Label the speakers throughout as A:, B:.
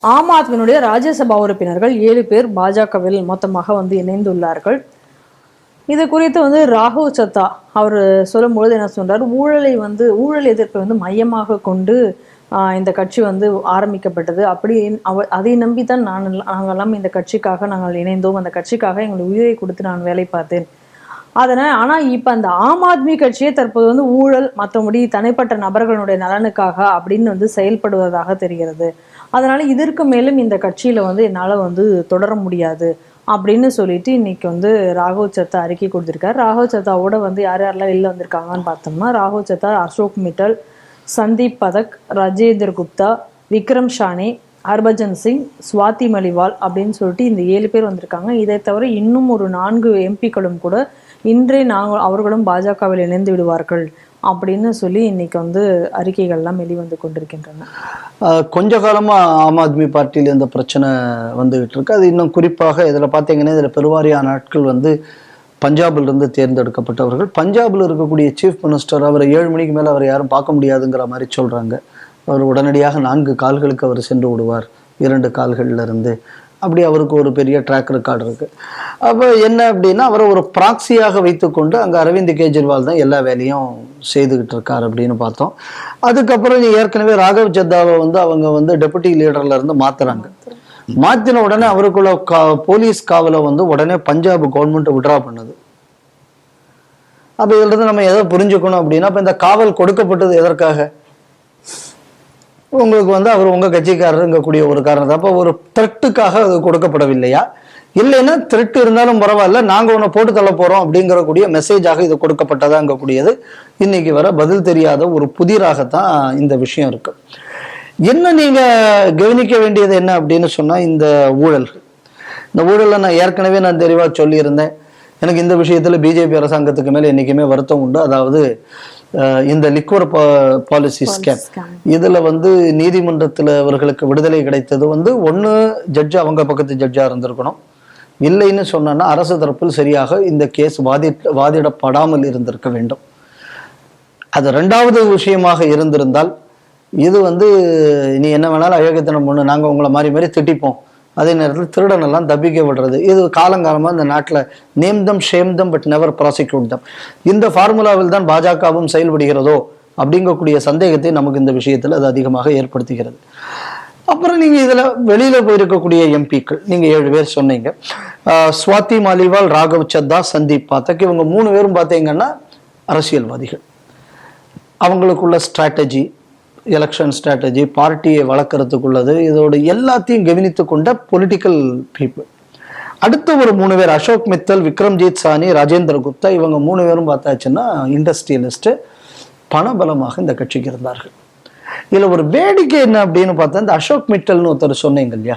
A: ஆம் ஆத்மியினுடைய ராஜ்யசபா உறுப்பினர்கள் 7 பேர் பாஜகவில் மொத்தமாக இணைந்துள்ளார்கள். இது குறித்து ராகவ் சத்தா அவர் சொல்லும்பொழுது என்ன சொல்றார், ஊழல் எதிர்ப்பை மையமாக கொண்டு இந்த கட்சி ஆரம்பிக்கப்பட்டது. அப்படி அதை நம்பித்தான் நாங்கெல்லாம் இந்த கட்சிக்காக நாங்கள் இணைந்தோம். அந்த கட்சிக்காக எங்கள் உயிரை கொடுத்து நான் வேலை பார்த்தேன். அதனால் ஆனால் இப்போ அந்த ஆம் ஆத்மி கட்சியே தற்போது ஊழல் மற்றபடி தனிப்பட்ட நபர்களுடைய நலனுக்காக அப்படின்னு செயல்படுவதாக தெரிகிறது. அதனால இதற்கு மேலும் இந்த கட்சியில என்னால் தொடர முடியாது அப்படின்னு சொல்லிட்டு இன்னைக்கு ராகவ் சத்தா அறிக்கை கொடுத்திருக்காரு. ராகவ் சத்தாவோட யார் யாரெல்லாம் வெளில வந்திருக்காங்கன்னு பார்த்தோம்னா, ராகவ் சத்தா, அசோக் மிட்டல், சந்தீப் பதக், ராஜேந்தர் குப்தா, விக்ரம் ஷானே, ஹர்பஜன் சிங், ஸ்வாதி மலிவால் அப்படின்னு சொல்லிட்டு இந்த 7 பேர் வந்திருக்காங்க. இதை தவிர இன்னும் ஒரு 4 எம்பிக்களும் கூட இன்றே அவர்களும் பாஜகவில் இணைந்து விடுவார்கள் அப்படின்னு சொல்லி இன்னைக்கு அறிக்கைகள்லாம் வெளிவந்து கொண்டிருக்கின்றன.
B: கொஞ்ச காலமா ஆம் ஆத்மி பார்ட்டியில இந்த பிரச்சனை வந்துகிட்டு இருக்கு. அது இன்னும் குறிப்பாக இதுல பாத்தீங்கன்னா, இதுல பெருவாரியான ஆட்கள் பஞ்சாபில் இருந்து தேர்ந்தெடுக்கப்பட்டவர்கள். பஞ்சாபில் இருக்கக்கூடிய சீஃப் மினிஸ்டர் அவரை 7 மணிக்கு மேல அவர் யாரும் பார்க்க முடியாதுங்கிற மாதிரி சொல்றாங்க. அவர் உடனடியாக 4 கால்களுக்கு அவர் சென்று விடுவார், 2 கால்கள்ல இருந்து. அப்படி அவருக்கு ஒரு பெரிய ட்ராக் ரெக்கார்டு இருக்கு. அப்போ என்ன அப்படின்னா, அவரை ஒரு ப்ராக்சியாக வைத்துக்கொண்டு அங்கே அரவிந்த் கெஜ்ரிவால் தான் எல்லா வேலையும் செய்துக்கிட்டு இருக்கார் அப்படின்னு பார்த்தோம். அதுக்கப்புறம் ஏற்கனவே ராகவ் சத்தாவை அவங்க டெபுட்டி லீடர்ல இருந்து மாத்துறாங்க. மாத்தின உடனே அவருக்குள்ள போலீஸ் காவலை உடனே பஞ்சாப் கவர்மெண்ட் விட்ரா பண்ணுது. அப்ப இதுல இருந்து நம்ம எதை புரிஞ்சுக்கணும் அப்படின்னா, இப்ப இந்த காவல் கொடுக்கப்பட்டது எதற்காக? உங்களுக்கு அவர் உங்க கட்சிக்காரருங்கக்கூடிய ஒரு காரணத்தை, அப்போ ஒரு த்ரெட்டுக்காக அது கொடுக்கப்படவில்லையா? இல்லைன்னா த்ரெட் இருந்தாலும் பரவாயில்ல, நாங்க உன்னை போட்டு தள்ள போறோம் அப்படிங்கக்கூடிய மெசேஜாக இது கொடுக்கப்பட்டதாங்கக்கூடியது இன்னைக்கு வர பதில் தெரியாத ஒரு புதிராகத்தான் இந்த விஷயம் இருக்கு. என்ன நீங்க கவனிக்க வேண்டியது என்ன அப்படின்னு சொன்னா, இந்த ஊழலை நான் ஏற்கனவே தெளிவா சொல்லியிருந்தேன். எனக்கு இந்த விஷயத்துல பிஜேபி அரசாங்கத்துக்கு மேல என்னைக்குமே வருத்தம் உண்டு. அதாவது இந்த லிக்வர் பாலிசி ஸ்கேம், இதுல நீதிமன்றத்துல அவர்களுக்கு விடுதலை கிடைத்தது ஒண்ணு ஜட்ஜ் அவங்க பக்கத்து ஜட்ஜா இருந்திருக்கணும். இல்லைன்னு சொன்னா அரசு தரப்பில் சரியாக இந்த கேஸ் வாதிடப்படாமல் இருந்திருக்க வேண்டும். அது 2வது விஷயமாக இருந்திருந்தால், இது நீ என்ன வேணாலும் அயோக்கியத்தனம் பண்ணு, நாங்க உங்களை மாறி திட்டிப்போம், அதே நேரத்தில் திருடனெல்லாம் தப்பிக்க விடுறது, இது காலங்காலமாக இந்த நாட்டில் name them shame them but never prosecute them, இந்த ஃபார்முலாவில் தான் பாஜகவும் செயல்படுகிறதோ அப்படிங்கக்கூடிய சந்தேகத்தை நமக்கு இந்த விஷயத்தில் அது அதிகமாக ஏற்படுத்துகிறது. அப்புறம் நீங்க இதுல வெளியில போயிருக்கக்கூடிய எம்பிக்கள் நீங்க 7 பேர் சொன்னீங்க. ஸ்வாதி மாலிவால், ராகவ் சத்தா, சந்தீப் பதக், இவங்க 3 பேரும் பார்த்தீங்கன்னா அரசியல்வாதிகள். அவங்களுக்குள்ள ஸ்ட்ராட்டஜி, எலெக்ஷன் ஸ்ட்ராட்டஜி, பார்ட்டியை வளர்க்கறதுக்குள்ளது, இதோட எல்லாத்தையும் கவனித்து கொண்ட பொலிட்டிக்கல் பீப்புள். அடுத்த ஒரு 3 பேர், அசோக் மித்தல், விக்ரம்ஜித் சானி, ராஜேந்தர் குப்தா, இவங்க 3 பேரும் பார்த்தாச்சுன்னா இண்டஸ்ட்ரியலிஸ்ட், பணபலமாக இந்த கட்சிக்கு இருந்தார்கள். இதுல ஒரு வேடிக்கை என்ன அப்படின்னு பார்த்தா, இந்த அசோக் மிட்டல்னு ஒருத்தர் சொன்னீங்க இல்லையா,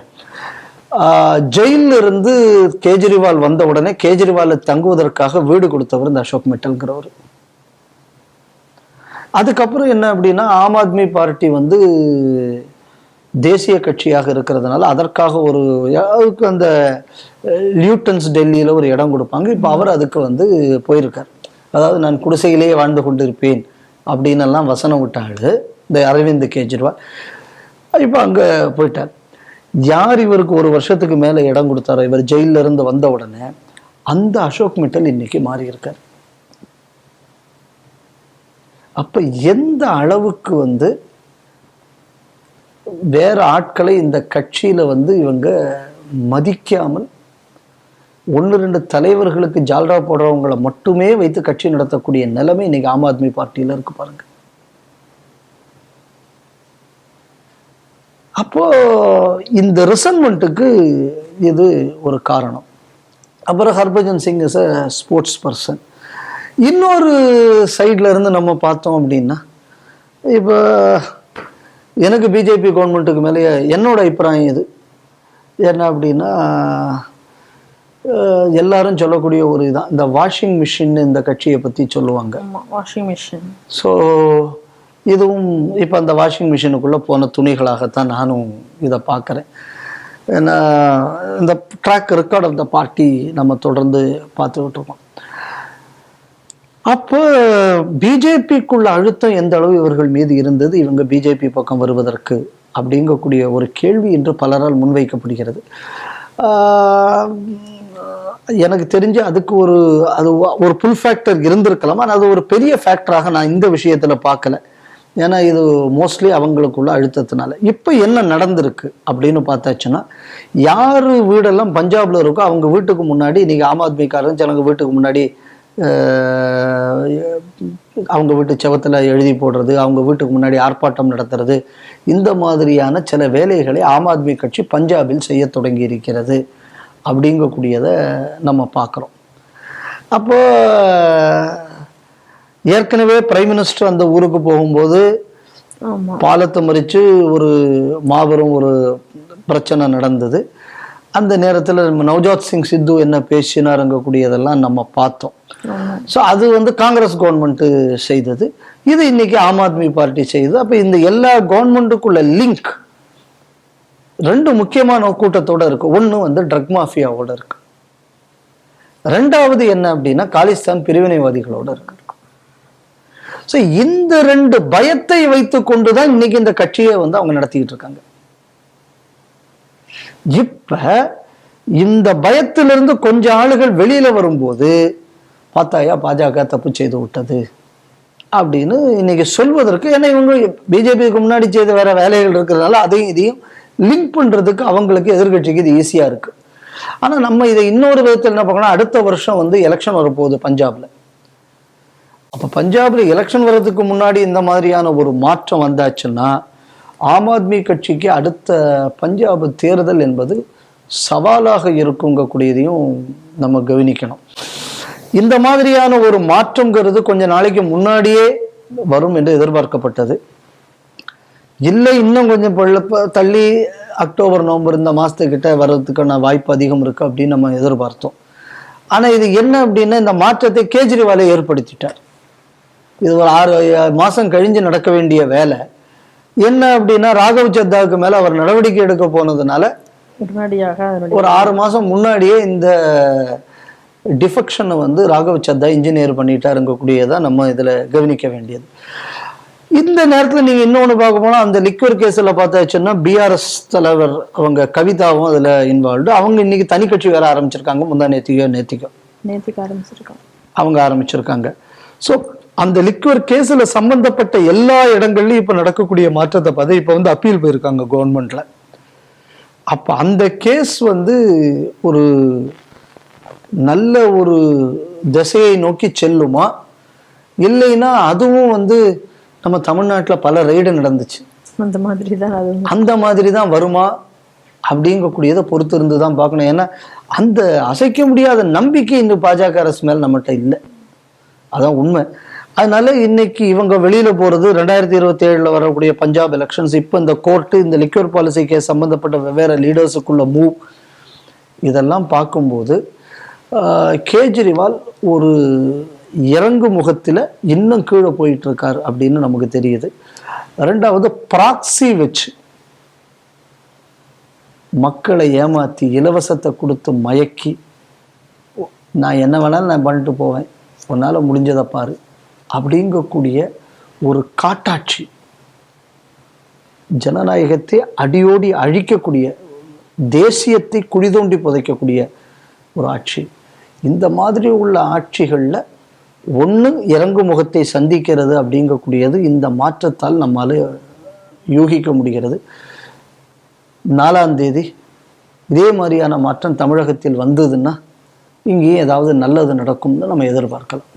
B: ஜெயில இருந்து கேஜ்ரிவால் வந்த உடனே கேஜ்ரிவால் தங்குவதற்காக வீடு கொடுத்தவர் இந்த அசோக் மிட்டல்ங்கிறவர். அதுக்கப்புறம் என்ன அப்படின்னா, ஆம் ஆத்மி பார்ட்டி தேசிய கட்சியாக இருக்கிறதுனால அதற்காக அதுக்கு அந்த லியூட்டன்ஸ் டெல்லியில ஒரு இடம் கொடுப்பாங்க. இப்போ அவர் அதுக்கு போயிருக்கார். அதாவது நான் குடிசையிலேயே வாழ்ந்து கொண்டிருப்பேன் அப்படின்னு எல்லாம் வசனம் விட்டாரு இந்த அரவிந்த் கெஜ்ரிவால். இப்போ அங்க போயிட்டார். யார் இவருக்கு 1 வருஷத்துக்கு மேல இடம் கொடுத்தாரோ, இவர் ஜெயில இருந்து வந்த உடனே, அந்த அசோக் மிட்டல் இன்னைக்கு மாறி இருக்கார். அப்ப எந்த அளவுக்கு வேற ஆட்களை இந்த கட்சியில இவங்க மதிக்காமல் 1-2 தலைவர்களுக்கு ஜால்ரா போடுறவங்களை மட்டுமே வைத்து கட்சி நடத்தக்கூடிய நிலைமை இன்னைக்கு ஆம் ஆத்மி பார்ட்டியில இருக்கு பாருங்க. அப்போ இந்த ரிசன்மெண்ட்டுக்கு இது ஒரு காரணம். அப்புறம் Harbhajan Singh is a sports person. இன்னொரு சைட்ல இருந்து நம்ம பார்த்தோம் அப்படின்னா, இப்போ எனக்கு பிஜேபி கவர்மெண்ட்டுக்கு மேலே என்னோட அபிப்பிராயம் இது என்ன அப்படின்னா, எல்லாரும் சொல்லக்கூடிய ஒரு இதான் இந்த வாஷிங் மிஷின், இந்த கட்சியை பத்தி சொல்லுவாங்க.
A: Washing machine.
B: ஸோ இதுவும் இப்போ அந்த வாஷிங் மிஷினுக்குள்ள போன துணிகளாகத்தான் நானும் இதை பார்க்குறேன். ஏன்னா இந்த track record of the party நம்ம தொடர்ந்து பார்த்துக்கிட்டு இருக்கோம். அப்போ பிஜேபிக்குள்ள அழுத்தம் எந்த அளவு இவர்கள் மீது இருந்தது, இவங்க பிஜேபி பக்கம் வருவதற்கு அப்படிங்கக்கூடிய ஒரு கேள்வி இன்று பலரால் முன்வைக்கப்படுகிறது. எனக்கு தெரிஞ்சு அதுக்கு ஒரு புல் ஃபேக்டர் இருந்திருக்கலாம். ஆனால் அது ஒரு பெரிய ஃபேக்டராக நான் இந்த விஷயத்தில் பார்க்கல. ஏன்னா இது மோஸ்ட்லி அவங்களுக்குள்ள அழுத்தத்தினால. இப்போ என்ன நடந்திருக்கு அப்படின்னு பார்த்தாச்சுன்னா, யார் வீடெல்லாம் பஞ்சாபில் இருக்கோ அவங்க வீட்டுக்கு முன்னாடி இன்னைக்கு ஆம் ஆத்மிக்காரன் சிலங்க வீட்டுக்கு முன்னாடி அவங்க வீட்டு செவத்தில் எழுதி போடுறது, அவங்க வீட்டுக்கு முன்னாடி ஆர்ப்பாட்டம் நடத்துறது, இந்த மாதிரியான சில வேலைகளை ஆம் ஆத்மி கட்சி பஞ்சாபில் செய்ய தொடங்கி இருக்கிறது அப்படிங்கக்கூடியதை நம்ம பார்க்குறோம். அப்போ ஏற்கனவே பிரைம் மினிஸ்டர் அந்த ஊருக்கு போகும்போது பாலத்தை மறித்து ஒரு மாபெரும் ஒரு பிரச்சனை நடந்தது. அந்த நேரத்தில் நவ்ஜோத் சிங் சித்து என்ன பேசினாருங்கக்கூடியதெல்லாம் நம்ம பார்த்தோம். ஸோ அது காங்கிரஸ் கவர்மெண்ட்டு செய்தது, இது இன்னைக்கு ஆம் ஆத்மி பார்ட்டி செய்தது. அப்போ இந்த எல்லா கவர்மெண்ட்டுக்குள்ள லிங்க் ரெண்டு முக்கியமான கூட்டத்தோட இருக்கு. ஒன்று ட்ரக் மாஃபியாவோட இருக்கு, ரெண்டாவது என்ன அப்படின்னா காலிஸ்தான் பிரிவினைவாதிகளோட இருக்கு. ஸோ இந்த ரெண்டு பயத்தை வைத்து கொண்டுதான் இன்னைக்கு இந்த கட்சியை அவங்க நடத்திக்கிட்டு இருக்காங்க. இப்ப இந்த பயத்திலிருந்து கொஞ்சம் ஆளுகள் வெளியில வரும்போது பார்த்தாயா பாஜக தப்பு செய்து விட்டது அப்படின்னு இன்னைக்கு சொல்வதற்கு, ஏன்னா இவங்க பிஜேபிக்கு முன்னாடி செய்த வேற வேலைகள் இருக்கிறதுனால அதையும் இதையும் லிங்க் பண்றதுக்கு அவங்களுக்கு எதிர்கட்சிக்கு இது ஈஸியா இருக்கு. ஆனா நம்ம இதை இன்னொரு விதத்தில் என்ன பார்க்கணும், அடுத்த வருஷம் எலெக்ஷன் வரப்போகுது பஞ்சாப்ல. அப்ப பஞ்சாப்ல எலெக்ஷன் வர்றதுக்கு முன்னாடி இந்த மாதிரியான ஒரு மாற்றம் வந்தாச்சுன்னா ஆம் ஆத்மி கட்சிக்கு அடுத்த பஞ்சாப் தேர்தல் என்பது சவாலாக இருக்குங்கக்கூடியதையும் நம்ம கவனிக்கணும். இந்த மாதிரியான ஒரு மாற்றம்ங்கிறது கொஞ்ச நாளைக்கு முன்னாடியே வரும் என்று எதிர்பார்க்கப்பட்டது. இல்லை இன்னும் கொஞ்சம் தள்ளி அக்டோபர் நவம்பர் இந்த மாசத்துக்கிட்ட வர்றதுக்கான வாய்ப்பு அதிகம் இருக்கு அப்படின்னு நம்ம எதிர்பார்த்தோம். ஆனா இது என்ன அப்படின்னா, இந்த மாற்றத்தை கேஜ்ரிவாலே ஏற்படுத்திட்டார். இது ஒரு 6 மாசம் கழிஞ்சு நடக்க வேண்டிய வேலை. என்ன அப்படின்னா, ராகவ் சத்தாவுக்கு மேல அவர் நடவடிக்கை எடுக்க போனதுனால ஒரு 6 மாசம் முன்னாடியே இந்த டிஃபெக்ஷனை ராகவ் சத்தா இன்ஜினியர் பண்ணிட்டாருங்கக்கூடியதான் நம்ம இதுல கவனிக்க வேண்டியது. இந்த நேரத்துல நீங்க இன்னொன்னு பார்க்க போனா, அந்த லிக்வர் கேஸ்ல பார்த்தாச்சுன்னா பிஆர்எஸ் தலைவர் அவங்க கவிதாவும் அதுல இன்வால்வ்டு. அவங்க இன்னைக்கு தனி கட்சி வேற ஆரம்பிச்சிருக்காங்க. முந்தா நேத்திக்கோ அவங்க ஆரம்பிச்சிருக்காங்க. ஸோ அந்த லிக்வர் கேஸ்ல சம்பந்தப்பட்ட எல்லா இடங்கள்லயும் இப்ப நடக்கக்கூடிய மாற்றத்தை பார்த்து இப்ப அப்பீல் போயிருக்காங்க கவர்மெண்ட்ல. அப்ப அந்த கேஸ் ஒரு நல்ல ஒரு திசையை நோக்கி செல்லுமா, இல்லைன்னா அதுவும் நம்ம தமிழ்நாட்டில் பல ரைடு நடந்துச்சு, அந்த மாதிரி தான் வருமா அப்படிங்கக்கூடியதை பொறுத்து இருந்து தான் பார்க்கணும். ஏன்னா அந்த அசைக்க முடியாத நம்பிக்கை இந்த பாஜக அரசு மேல் நம்மகிட்ட இல்லை, அதான் உண்மை. அதனால இன்னைக்கு இவங்க வெளியில போறது 2027 வரக்கூடிய பஞ்சாப் எலெக்ஷன்ஸ், இப்போ இந்த கோர்ட்டு இந்த லிக்வர் பாலிசி கேஸ் சம்பந்தப்பட்ட வெவ்வேறு லீடர்ஸுக்குள்ள மூவ், இதெல்லாம் பார்க்கும்போது கேஜ்ரிவால் ஒரு இறங்கு முகத்துல இன்னும் கீழே போயிட்டு இருக்காரு அப்படின்னு நமக்கு தெரியுது. ரெண்டாவது, ப்ராக்சி வச்சு மக்களை ஏமாத்தி இலவசத்தை கொடுத்து மயக்கி, நான் என்ன வேணாலும் நான் பண்ணிட்டு போவேன், உன்னால முடிஞ்சதை பாரு அப்படிங்கக்கூடிய ஒரு காட்டாட்சி, ஜனநாயகத்தை அடியோடி அழிக்கக்கூடிய, தேசியத்தை குழிதோண்டி புதைக்கக்கூடிய ஒரு ஆட்சி. இந்த மாதிரி உள்ள ஆட்சிகள்ல ஒன்று இறங்கு முகத்தை சந்திக்கிறது அப்படிங்கக்கூடியது இந்த மாற்றத்தால் நம்மால யூகிக்க முடிகிறது. 4ஆம் தேதி இதே மாதிரியான மாற்றம் தமிழகத்தில் வந்ததுன்னா இங்கேயும் ஏதாவது நல்லது நடக்கும்னு நம்ம எதிர்பார்க்கலாம்.